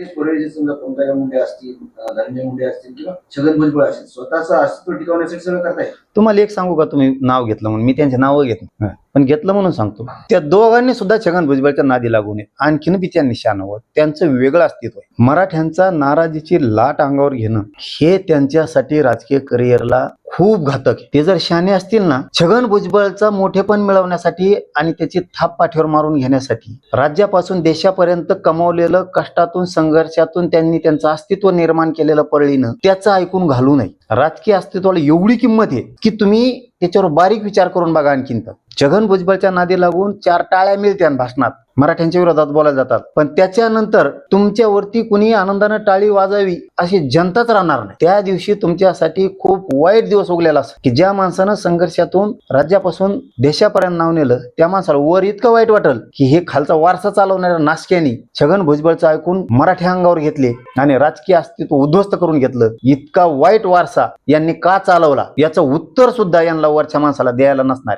जे समजा पंकजा मुंडे असतील, धनंजय मुंडे असतील किंवा छगन भुजबळ असतील, स्वतःचं अस्तित्व टिकवण्यासाठी सगळं करताय. तुम्हाला एक सांगू का, तुम्ही नाव घेतलं म्हणून मी त्यांचे नाव घेतलं, पण घेतलं म्हणून सांगतो, त्या दोघांनी सुद्धा छगन भुजबळच्या नादी लागू नये. आणखीन बी त्यांनी शानावर त्यांचं वेगळं अस्तित्व आहे. मराठ्यांचा नाराजीची लाट अंगावर घेणं हे त्यांच्यासाठी राजकीय करिअरला खूप घातक आहे. ते जर शहाणे असतील ना, छगन भुजबळचा मोठेपण मिळवण्यासाठी आणि त्याची थाप पाठीवर मारून घेण्यासाठी राज्यापासून देशापर्यंत कमावलेलं कष्टातून संघर्षातून त्यांनी त्यांचं अस्तित्व निर्माण केलेलं पळीनं त्याचं ऐकून घालू नये. राजकीय अस्तित्वाला एवढी किंमत आहे की तुम्ही त्याच्यावर बारीक विचार करून बघा. आणखीन तर छगन भुजबळच्या नादी लागून 4 टाळ्या मिळत्या भाषणात, मराठ्यांच्या विरोधात बोलायला जातात, पण त्याच्यानंतर तुमच्यावरती कुणी आनंदानं टाळी वाजावी अशी जनताच राहणार नाही. त्या दिवशी तुमच्यासाठी खूप वाईट दिवस उगलेला असतो की ज्या माणसानं संघर्षातून राज्यापासून देशापर्यंत नाव नेलं, त्या माणसाला वर इतकं वाईट वाटेल की हे खालचा वारसा चालवणाऱ्या नासक्यांनी छगन भुजबळचं ऐकून मराठी अंगावर घेतले आणि राजकीय अस्तित्व उद्ध्वस्त करून घेतलं. इतका वाईट वारसा यांनी का चालवला याचं उत्तर सुद्धा यांना वरच्या माणसाला द्यायला नसणार.